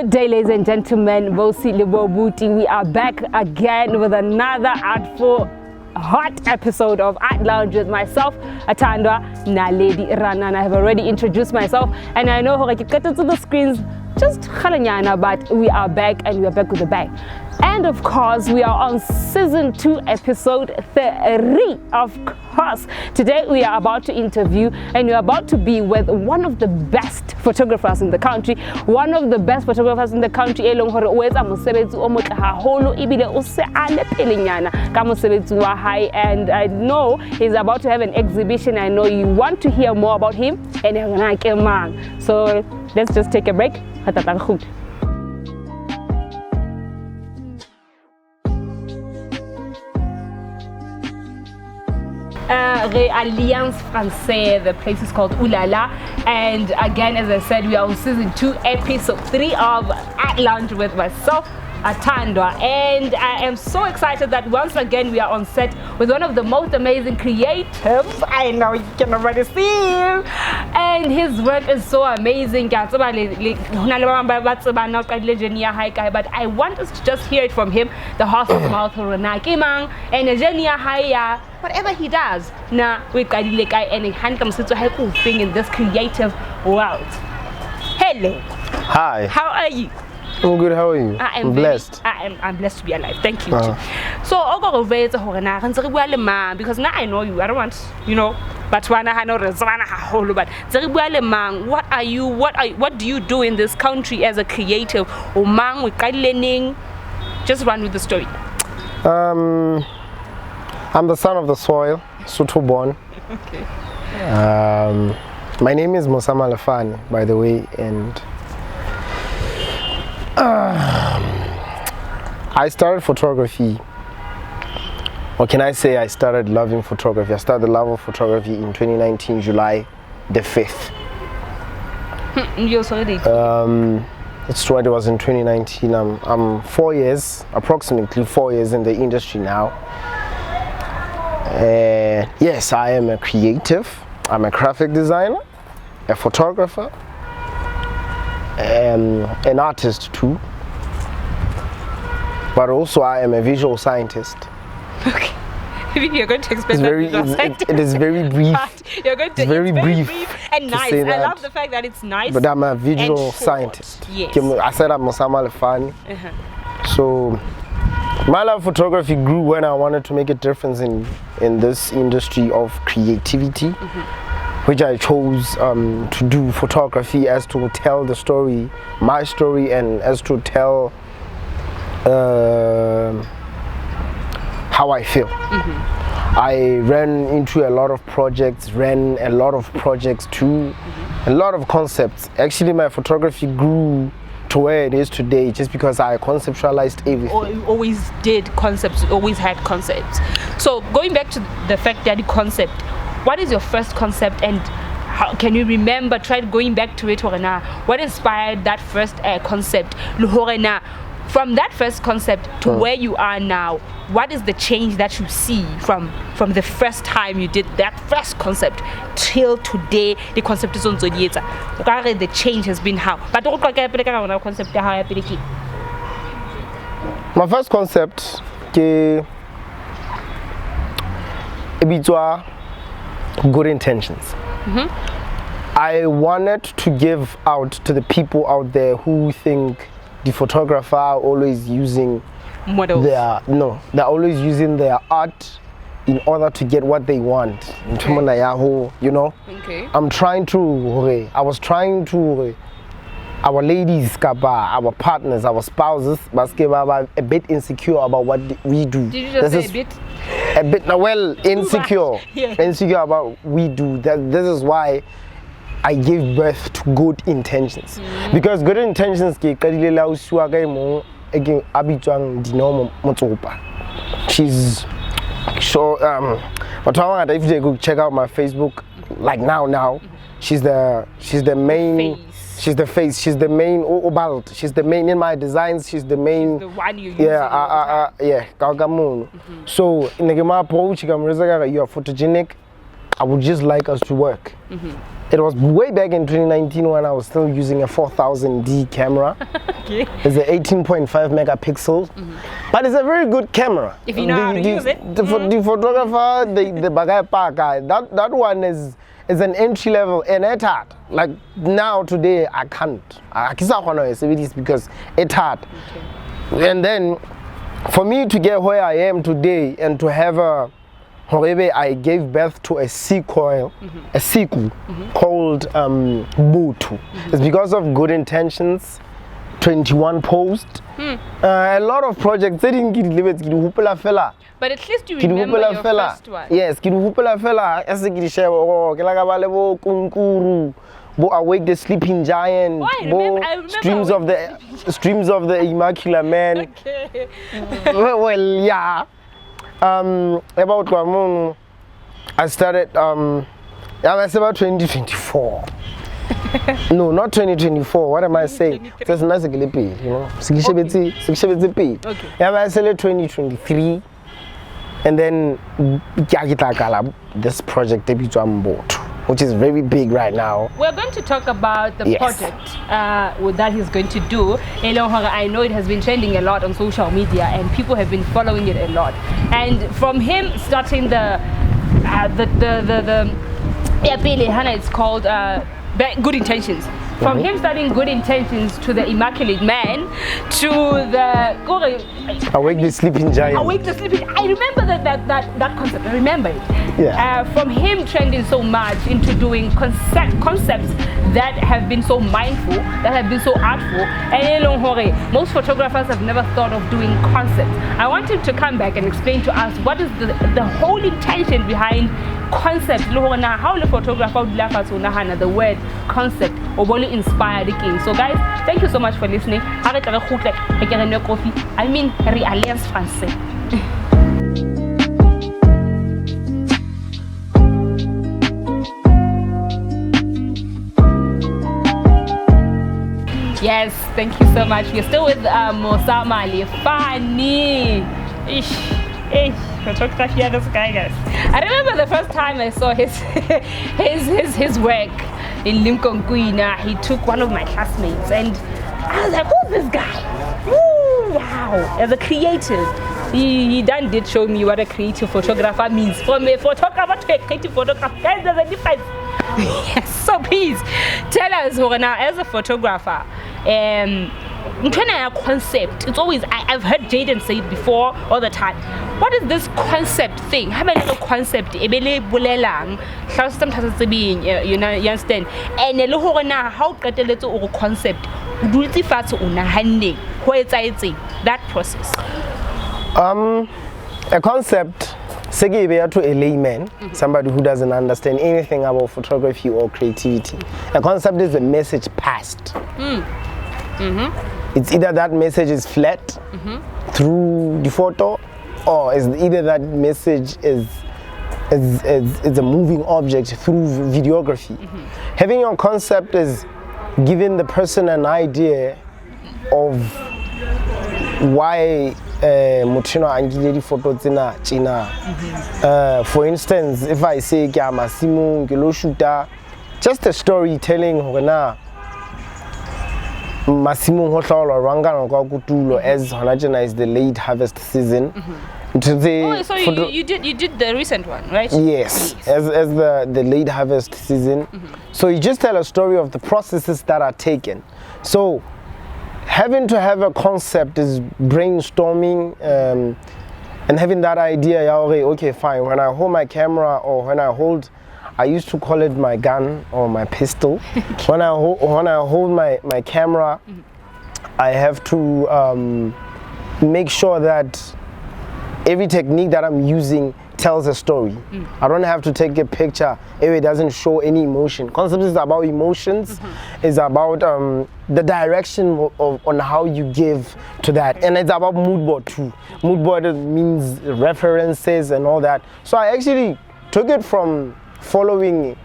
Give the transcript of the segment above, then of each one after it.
Good day, ladies and gentlemen. We are back again with another artful, hot episode of Art Lounge with myself, Atandwa Naledi Rana. And I have already introduced myself, and I know how I get to the screens just khalanyana, but we are back, and we are back with a bang. And of course, we are on season 2, episode 3. Of course, today we are about to interview, and we are about to be with one of the best photographers in the country. One of the best photographers in the country. And I know he's about to have an exhibition. I know you want to hear more about him. So let's just take a break. Alliance Française, the place is called Oulala, and again, as I said, we are on season 2, episode 3 of At Lounge with myself, Atandwa, and I am so excited that once again we are on set with one of the most amazing creatives. I know you can already see him, and his work is so amazing. But I want us to just hear it from him, the horse's mouth, and whatever he does. Now we got and hand comes to help thing in this creative world. Hello. Hi. How are you? I'm good. How are you? I'm blessed. I'm blessed to be alive. Thank you. So I'll go over it because now I know you. I don't want, but what are you? What do you do in this country as a creative? Just run with the story. I'm the son of the soil, Sotho born. Okay. My name is Mosa Malefane, by the way, and I started photography. Or can I say I started loving photography? I started the love of photography in 2019, July the 5th. You're sorry. That's right, it was in 2019. I'm 4 years, approximately 4 years in the industry now. Yes, I am a creative. I'm a graphic designer, a photographer, an artist too. But also I am a visual scientist. Okay. You're going to explain that. It is very brief. You're going to, very brief and nice. I love the fact that it's nice. But I'm a visual scientist. Yes. I said I'm Mosa Malefane. So my love of photography grew when I wanted to make a difference in this industry of creativity, which I chose to do photography as to tell the story, my story, and as to tell how I feel. I ran into a lot of projects, too, a lot of concepts. Actually, my photography grew to where it is today just because I conceptualized everything. You always did concepts, you always had concepts. So going back to the fact that the concept, what is your first concept, and how can you remember, try going back to it, what inspired that first concept? From that first concept to where you are now, what is the change that you see from the first time you did that first concept till today? The concept is on Zodieta. The change has been how? But concept my first concept is good intentions. I wanted to give out to the people out there who think the photographer are always using models. They're always using their art in order to get what they want. Okay. Okay. I was trying to our ladies, our partners, our spouses, a bit insecure about what we do. Did you just say a bit? A bit, insecure. Insecure about what we do. This is why I give birth to good intentions. Because good intentions she's sure but if they go check out my Facebook, like now she's the main face. She's the face, she's the main she's the main in my designs, she's the main. The one you use. So in the approach, you are photogenic, I would just like us to work. It was way back in 2019 when I was still using a 4000D camera. Okay. It's an 18.5 megapixels, but it's a very good camera. If you know how to use it. The photographer, the bagay guy, that one is an entry level and it's hard. Like now today I can't. I can't because it's hard. Okay. And then for me to get where I am today and to have a I gave birth to a sequel, called Butu. It's because of good intentions. 21 posts. A lot of projects. But at least you remember your first one. Yes, Awake the Sleeping Giant, Streams of the Immaculate Man. Okay. Well, yeah. About Ramon, I started. It's about 2024. No, not 2024. What am I saying? That's nice, you know. Okay. I started 2023, and then this project debut on board, which is very big right now. We're going to talk about the project that he's going to do. I know it has been trending a lot on social media and people have been following it a lot. And from him starting it's called Good Intentions. From him starting Good Intentions to the Immaculate Man to the Awake the Sleeping Giant. Awake the Sleeping. I remember that concept. I remember it. Yeah. From him trending so much into doing concepts that have been so mindful, that have been so artful, and most photographers have never thought of doing concepts. I want him to come back and explain to us what is the whole intention behind concept. How the photographer the word concept or inspired the king. So guys, thank you so much for listening. I mean, Alliance Français. Yes, thank you so much. We're still with Mosa Malefane. Photography, this guy, guys. I remember the first time I saw his work in Limkonkuina. He took one of my classmates, and I was like, "Who's this guy? Ooh, wow!" As a creative, he did show me what a creative photographer means. From a photographer to a creative photographer, guys, there's a difference. Yes, so please tell us, now as a photographer, concept. It's always I've heard Jaden say it before all the time. What is this concept thing? How many concept? Sometimes it's being, you understand? And how concept? That process. A concept. To a layman, somebody who doesn't understand anything about photography or creativity. A concept is a message passed. It's either that message is flat through the photo, or is either that message is a moving object through videography. Having your concept is giving the person an idea of why photo for instance, if I say just a storytelling Massimo as is the late harvest season. So you did the recent one, right? Yes, as the late harvest season. So you just tell a story of the processes that are taken. So having to have a concept is brainstorming and having that idea. Okay, fine. When I hold my camera or when I used to call it my gun or my pistol. When I hold my camera, I have to make sure that every technique that I'm using tells a story. I don't have to take a picture if it doesn't show any emotion. Concept is about emotions. It's about the direction on how you give to that, and it's about mood board too. Mood board means references and all that. So I actually took it from following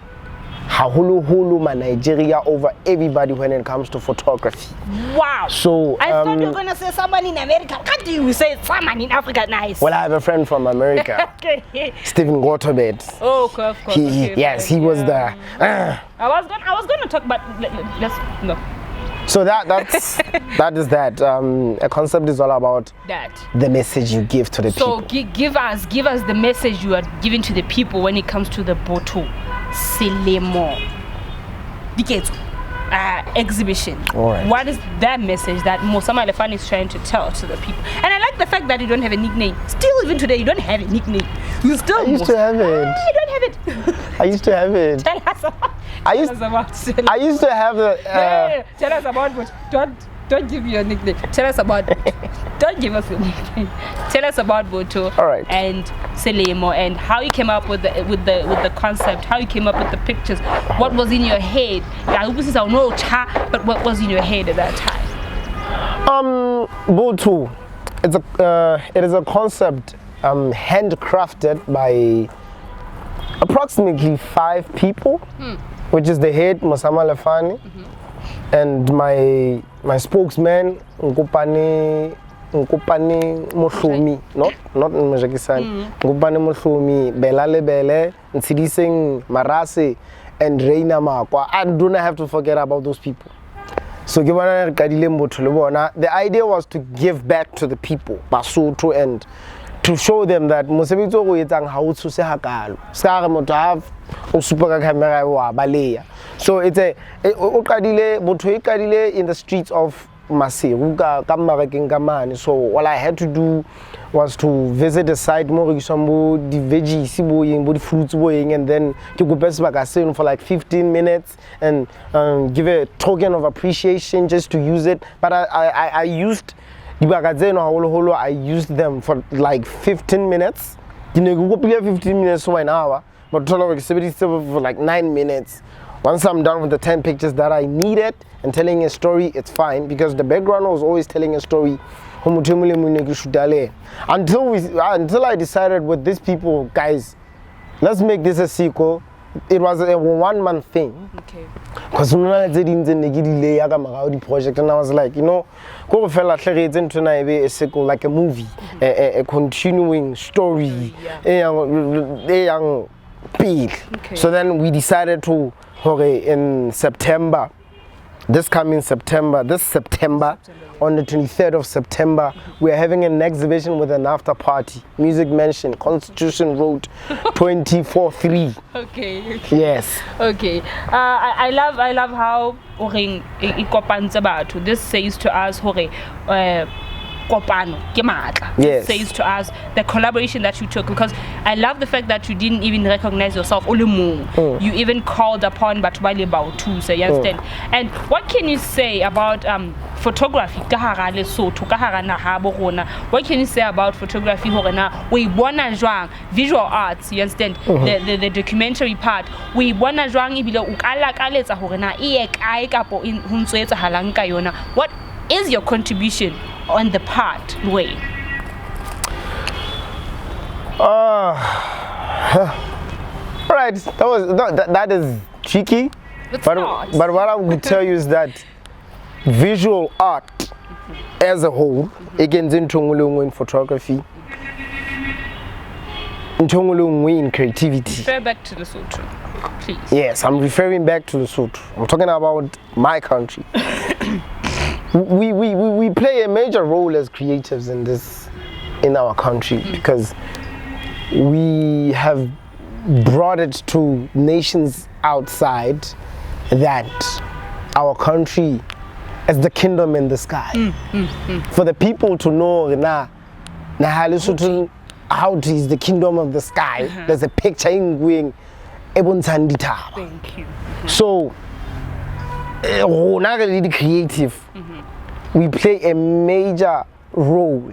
haholo ma Nigeria over everybody when it comes to photography. Wow. So I thought you were gonna say someone in America. How do you say someone in Africa? Nice. Well, I have a friend from America. Okay. Stephen Gotobed. Oh, of course. Yes, he was the. I was gonna talk about. Let's no. So that's that is that. A concept is all about That. the message you give to the So people. give us the message you are giving to the people when it comes to the Boto Selemo exhibition. All right. What is that message that Mosa Malefane is trying to tell to the people? And I like the fact that you don't have a nickname. Still, even today, you don't have a nickname. You still. I used to have it. You don't have it. I used to have it. Tell us about. I used to have the. Tell us about what. Don't give me your nickname. Tell us about. Don't give us your nickname. Tell us about Boto. All right. And Selemo and how you came up with the concept. How you came up with the pictures. What was in your head? But what was in your head at that time? Boto. It is a concept handcrafted by approximately 5 people, which is the head Mosa Malefane, and my spokesman Nkopane Mohlomi, not Mjakisane, Nkopane Mohlomi, Bela Lebele, Ntsidiseng Marase, and Reina Makwa. I do not have to forget about those people. So the idea was to give back to the people, Basotho, and to show them that mosebetsi o go etsang ha o tshose hakalo ska re motho have o supa ka camera wa baleya. So it's motho e qadile in the streets of Maseru ka Marakeng ka mane. So all I had to do was to visit the site mo re bo di veggies bo yeng bo di fruits bo yeng, and then ke go best ba ka seno for like 15 minutes and give a token of appreciation just to use it. But I used I used them for like 15 minutes. You know, 15 minutes to an hour, but total for like 9 minutes. Once I'm done with the 10 pictures that I needed and telling a story, it's fine, because the background was always telling a story. Until I decided with these people, guys, let's make this a sequel. It was a 1-month thing. Okay. Because the project, and I was like, you know, go fella into a sequel, like a movie, a continuing story, okay. So then we decided to, in September, this September, on the 23rd of September, we are having an exhibition with an after party. Music Mansion, Constitution Road, 243. Okay. Yes. Okay. I love how this says to us yes. Says to us the collaboration that you took, because I love the fact that you didn't even recognize yourself. You even called upon Batubali about too, so you understand. And what can you say about photography? What can you say about photography? Visual arts, you understand? The documentary part. What is your contribution on the part way? Right, that is tricky. But what I would tell you is that visual art as a whole, again, in photography, in creativity. Refer back to Lesotho, please. Yes, I'm referring back to Lesotho. I'm talking about my country. We play a major role as creatives in our country, because we have brought it to nations outside that our country is the kingdom in the sky. For the people to know how it is the kingdom of the sky. There's a picture in going. Thank you. So, the creative, we play a major role.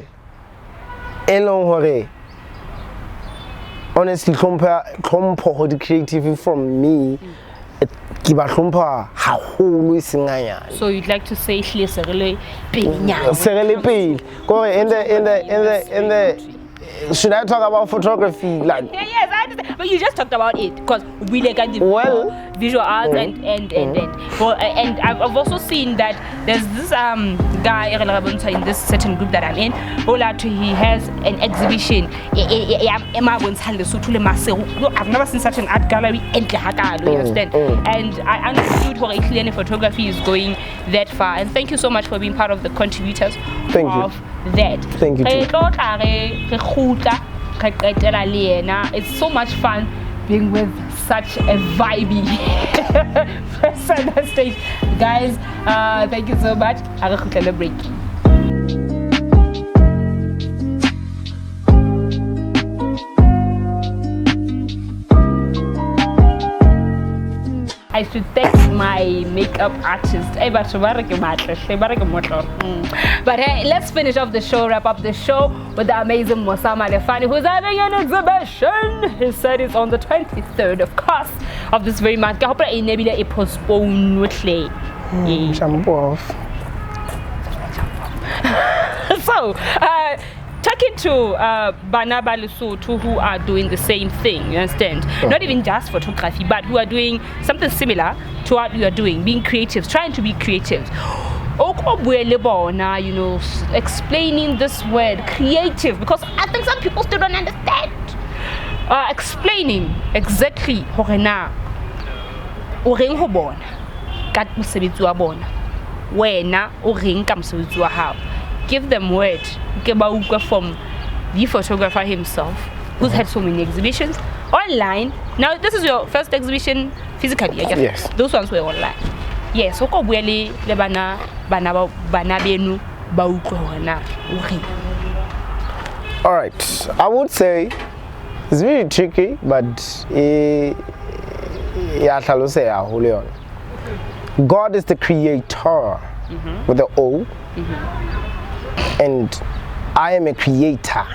Honestly, the creative from me, so you'd like to should I talk about photography? Like, yes, I understand. But you just talked about it because we like the visual arts and I've also seen that there's this guy in this certain group that I'm in. He has an exhibition. I've never seen such an art gallery. You understand? And I understood how clearly photography is going that far. And thank you so much for being part of the contributors of that. Thank you. It's so much fun being with such a vibey person on stage. Guys, thank you so much. I'll break. I should thank my makeup artist. But hey, let's finish off the show, wrap up the show with the amazing Mosa Malefane, who's having an exhibition. He said it's on the 23rd, of course, of this very month. I hope it may be postponed. Jump off. So, talking to Bana Lesotho who are doing the same thing, you understand? Not even just photography, but who are doing something similar to what we are doing, being creative, trying to be creative. You know, explaining this word creative, because I think some people still don't understand. Explaining exactly give them word from the photographer himself, who's had so many exhibitions online. Now this is your first exhibition physically, I guess. Yes. Those ones were online. Yes. So all right, I would say it's really tricky, but God is the creator with the O. And I am a creator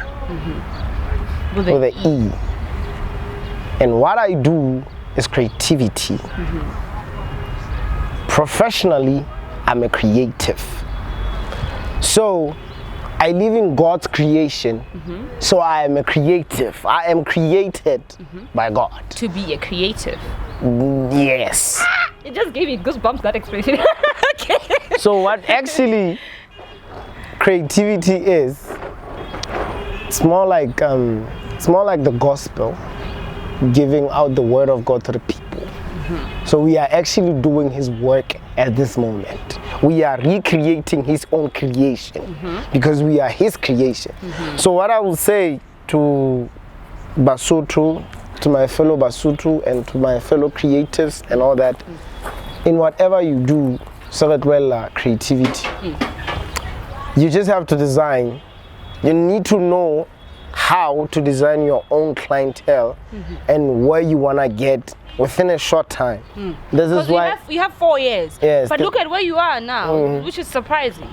with an E. And what I do is creativity. Professionally, I'm a creative. So I live in God's creation. So I am a creative. I am created by God. To be a creative. Yes. It just gave me goosebumps, that expression. Okay. So what actually creativity is, it's more like the gospel, giving out the word of God to the people. So we are actually doing his work at this moment. We are recreating his own creation because we are his creation. So what I will say to Basotho, to my fellow Basotho and to my fellow creatives and all that, in whatever you do, so that creativity. You just have to design. You need to know how to design your own clientele and where you want to get within a short time. This is why you have 4 years. Yes, but look at where you are now, which is surprising.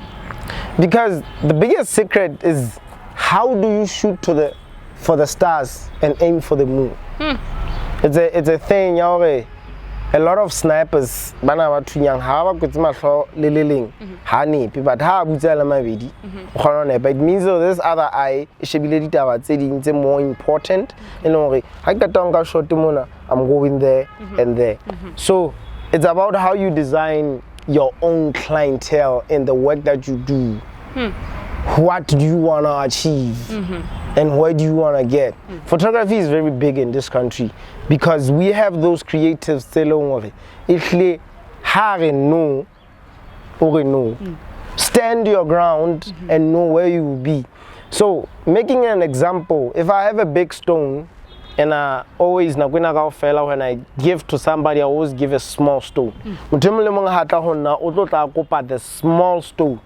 Because the biggest secret is, how do you shoot for the stars and aim for the moon? It's a thing, a lot of snipers but it means this other eye is more important. I'm going there and there. So it's about how you design your own clientele in the work that you do. What do you want to achieve and where do you want to get? Photography is very big in this country because we have those creatives stand your ground and know where you will be. So making an example, if I have a big stone and I always when I give to somebody, I always give a small stone. The small stone.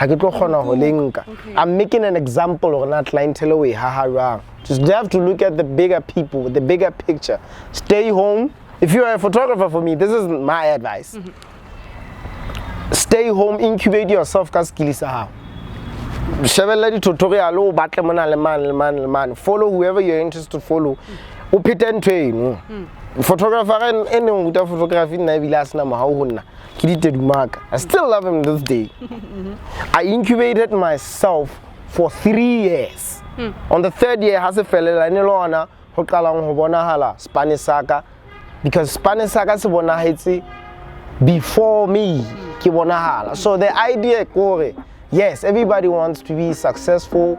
I'm making an example of that clientele way. Just have to look at the bigger people, the bigger picture. Stay home. If you are a photographer, for me, this is my advice. Stay home, incubate yourself. shebella di-tutorial o batle mona le man follow whoever you're interested to follow o phete ntho eno photographer e neng ruta photography nna ebile a sena mohao ho nna ke ditedumaka. I still love him this day. I incubated myself for 3 years. On the 3rd year ha se felela ne lona ho qalang ho bonahala Spanish Saka, because Spanish Saka se bonahetse before me ke bonahala. So the idea kore, yes, everybody wants to be successful.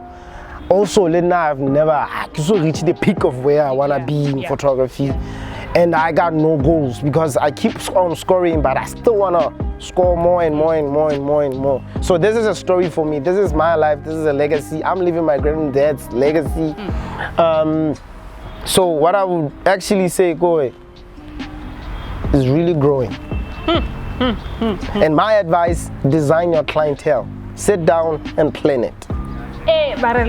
Also, I've never reached the peak of where I wanna be in photography, and I got no goals because I keep on scoring, but I still wanna score more and more and more and more and more. So this is a story for me. This is my life. This is a legacy. I'm living my granddad's legacy. So what I would actually say, Koe, is really growing. And my advice: design your clientele. Sit down and plan it. Hey, guys,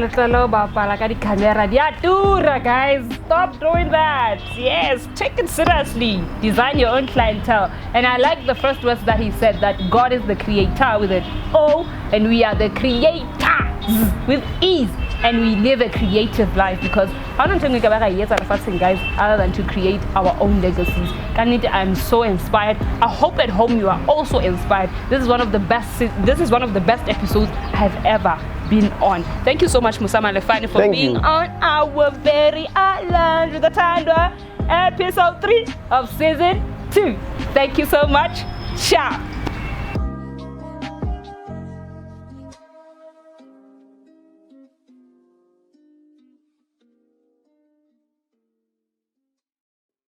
stop doing that. Yes, take it seriously. Design your own clientele. And I like the first words that he said, that God is the creator with an O, and we are the creators with ease, and we live a creative life, because I don't think guys, other than to create our own legacies. I'm so inspired. I hope at home you are also inspired. This is one of the best episodes I have ever been on. Thank you so much, Mosa Malefane, for being on our very Lounge with the Tandwa, episode 3 of season 2. Thank you so much. Ciao.